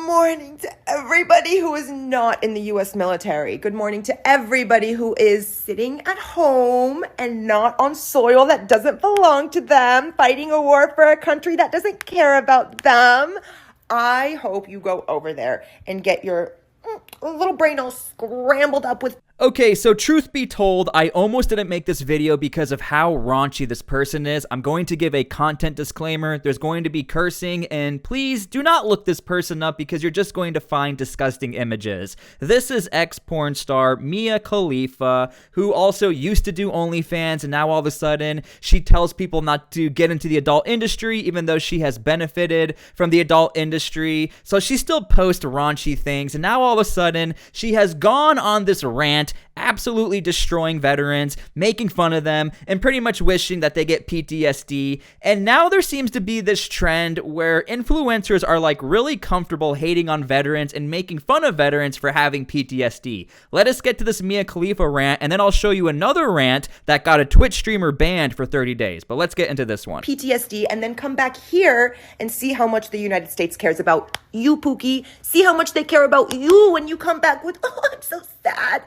morning to everybody who is not in the U.S. military. Good morning to everybody who is sitting at home and not on soil that doesn't belong to them, fighting a war for a country that doesn't care about them. I hope you go over there and get your little brain all scrambled up with... Okay, so truth be told, I almost didn't make this video because of how raunchy this person is. I'm going to give a content disclaimer. There's going to be cursing, and please do not look this person up because you're just going to find disgusting images. This is ex-porn star Mia Khalifa, who also used to do OnlyFans, and now all of a sudden, she tells people not to get into the adult industry, even though she has benefited from the adult industry. So she still posts raunchy things, and now all of a sudden, she has gone on this rant, absolutely destroying veterans, making fun of them, and pretty much wishing that they get PTSD. And now there seems to be this trend where influencers are like really comfortable hating on veterans and making fun of veterans for having PTSD. Let us get to this Mia Khalifa rant, and then I'll show you another rant that got a Twitch streamer banned for 30 days. But let's get into this one. PTSD, and then come back here and see how much the United States cares about you, Pookie. See how much they care about you when you come back with, oh, I'm so sad.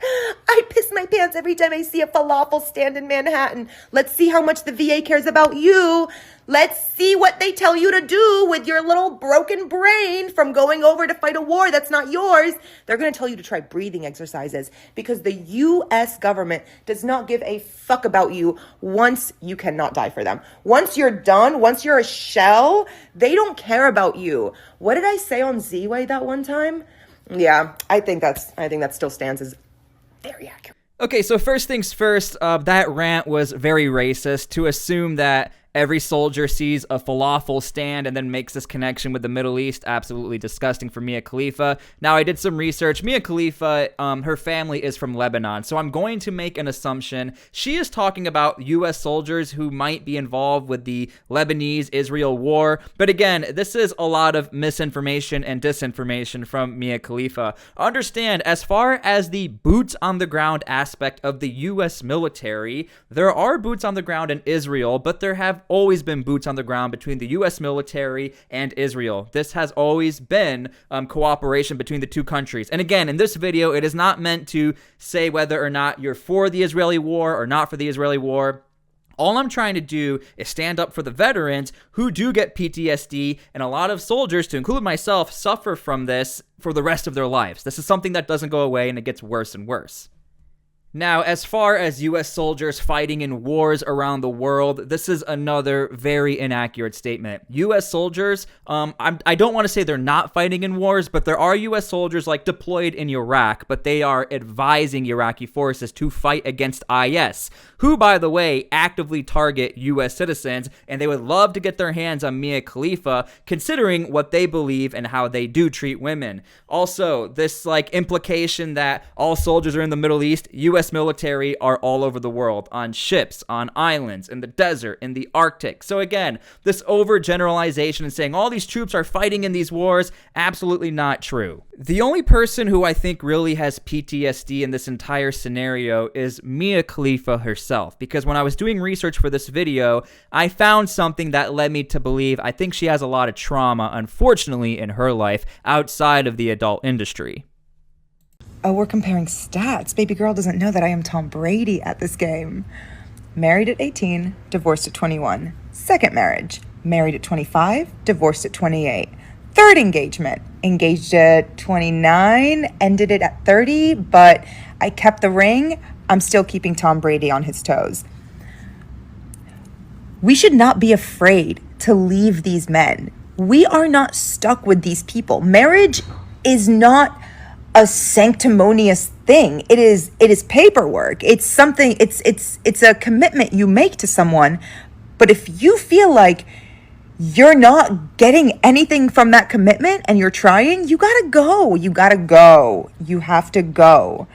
I piss my pants every time I see a falafel stand in Manhattan. Let's see how much the VA cares about you. Let's see what they tell you to do with your little broken brain from going over to fight a war that's not yours. They're going to tell you to try breathing exercises because the U.S. government does not give a fuck about you once you cannot die for them. Once you're done, once you're a shell, they don't care about you. What did I say on Z-Way that one time? Yeah, I think that still stands as very accurate. Okay, so first things first, that rant was very racist to assume that every soldier sees a falafel stand and then makes this connection with the Middle East. Absolutely disgusting for Mia Khalifa. Now, I did some research. Mia Khalifa, her family is from Lebanon, so I'm going to make an assumption. She is talking about U.S. soldiers who might be involved with the Lebanese-Israel war. But again, this is a lot of misinformation and disinformation from Mia Khalifa. Understand, as far as the boots on the ground aspect of the U.S. military, there are boots on the ground in Israel, but there have always been boots on the ground between the U.S. military and Israel. This has always been cooperation between the two countries. And again, in this video, it is not meant to say whether or not you're for the Israeli war or not for the Israeli war. All I'm trying to do is stand up for the veterans who do get PTSD, and a lot of soldiers, to include myself, suffer from this for the rest of their lives. This is something that doesn't go away, and it gets worse and worse. Now, as far as U.S. soldiers fighting in wars around the world, this is another very inaccurate statement. U.S. soldiers, I don't want to say they're not fighting in wars, but there are U.S. soldiers like deployed in Iraq, but they are advising Iraqi forces to fight against IS, who, by the way, actively target U.S. citizens, and they would love to get their hands on Mia Khalifa, considering what they believe and how they do treat women. Also, this implication that all soldiers are in the Middle East, U.S. military are all over the world, on ships, on islands, in the desert, in the Arctic. So again, this overgeneralization and saying all these troops are fighting in these wars, absolutely not true. The only person who I think really has PTSD in this entire scenario is Mia Khalifa herself, because when I was doing research for this video, I found something that led me to believe I think she has a lot of trauma, unfortunately, in her life outside of the adult industry. Oh, we're comparing stats. Baby girl doesn't know that I am Tom Brady at this game. Married at 18, divorced at 21. Second marriage, married at 25, divorced at 28. Third engagement, engaged at 29, ended it at 30, but I kept the ring. I'm still keeping Tom Brady on his toes. We should not be afraid to leave these men. We are not stuck with these people. Marriage is not a sanctimonious thing. It is paperwork. It's something, it's a commitment you make to someone. But if you feel like you're not getting anything from that commitment and you're trying, you gotta go. You have to go.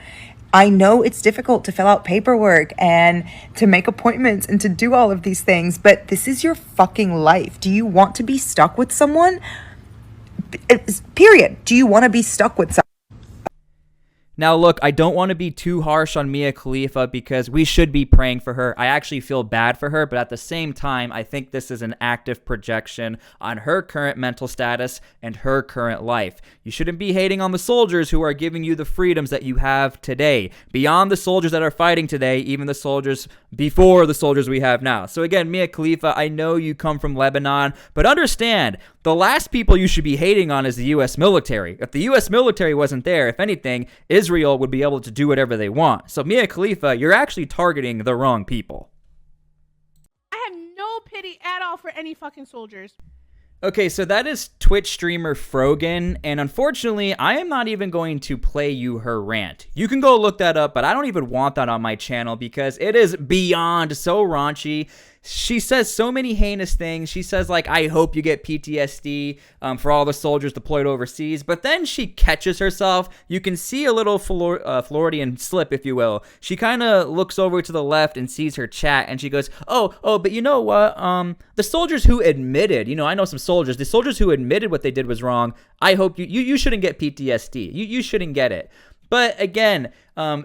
I know it's difficult to fill out paperwork and to make appointments and to do all of these things, but this is your fucking life. Do you want to be stuck with someone? Period. Do you want to be stuck with someone? Now, look, I don't want to be too harsh on Mia Khalifa because we should be praying for her. I actually feel bad for her, but at the same time, I think this is an active projection on her current mental status and her current life. You shouldn't be hating on the soldiers who are giving you the freedoms that you have today. Beyond the soldiers that are fighting today, even the soldiers before the soldiers we have now. So again, Mia Khalifa, I know you come from Lebanon, but understand, the last people you should be hating on is the U.S. military. If the U.S. military wasn't there, if anything, Israel would be able to do whatever they want. So Mia Khalifa, you're actually targeting the wrong people. I have no pity at all for any fucking soldiers. Okay, so that is Twitch streamer Frogan, and unfortunately, I am not even going to play you her rant. You can go look that up, but I don't even want that on my channel because it is beyond so raunchy. She says so many heinous things. She says, like, I hope you get PTSD for all the soldiers deployed overseas. But then she catches herself. You can see a little Floridian slip, if you will. She kind of looks over to the left and sees her chat. And she goes, oh, but you know what? The soldiers who admitted, I know some soldiers. The soldiers who admitted what they did was wrong. I hope you shouldn't get PTSD. You shouldn't get it. But again,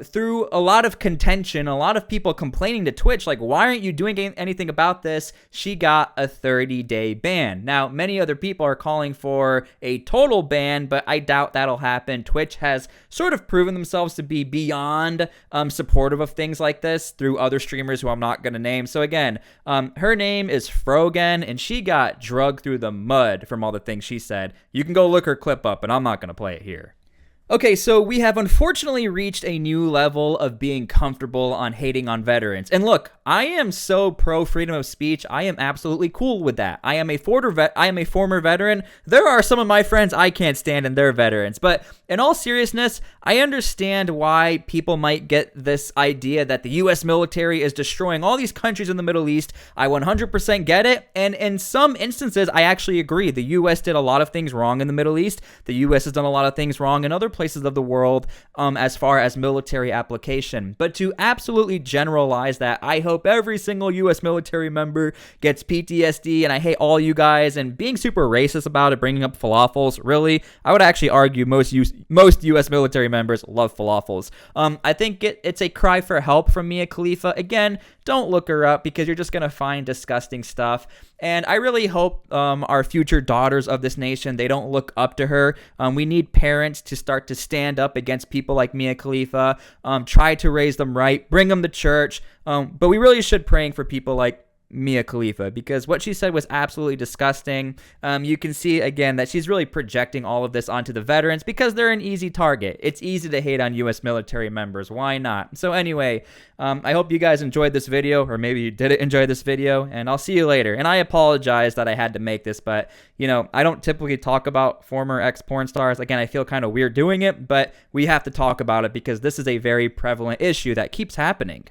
through a lot of contention, a lot of people complaining to Twitch, like, why aren't you doing anything about this? She got a 30-day ban. Now, many other people are calling for a total ban, but I doubt that'll happen. Twitch has sort of proven themselves to be beyond supportive of things like this through other streamers who I'm not going to name. So again, her name is Frogan, and she got drugged through the mud from all the things she said. You can go look her clip up, and I'm not going to play it here. Okay, so we have unfortunately reached a new level of being comfortable on hating on veterans. And look, I am so pro freedom of speech. I am absolutely cool with that. I am a former veteran. There are some of my friends I can't stand and they're veterans. But in all seriousness, I understand why people might get this idea that the U.S. military is destroying all these countries in the Middle East. I 100% get it. And in some instances, I actually agree. The U.S. did a lot of things wrong in the Middle East. The U.S. has done a lot of things wrong in other places of the world as far as military application. But to absolutely generalize that, I hope every single U.S. military member gets PTSD, and I hate all you guys, and being super racist about it, bringing up falafels, really, I would actually argue most U.S. military members love falafels. I think it's a cry for help from Mia Khalifa. Again, don't look her up because you're just going to find disgusting stuff. And I really hope our future daughters of this nation, they don't look up to her. We need parents to start to stand up against people like Mia Khalifa, try to raise them right, bring them to church. But we really should praying for people like Mia Khalifa, because what she said was absolutely disgusting. You can see again that she's really projecting all of this onto the veterans because they're an easy target. It's easy to hate on U.S. military members. Why not? So anyway, I hope you guys enjoyed this video, or maybe you didn't enjoy this video, and I'll see you later. And I apologize that I had to make this, but I don't typically talk about former ex-porn stars. Again, I feel kind of weird doing it, but we have to talk about it because this is a very prevalent issue that keeps happening.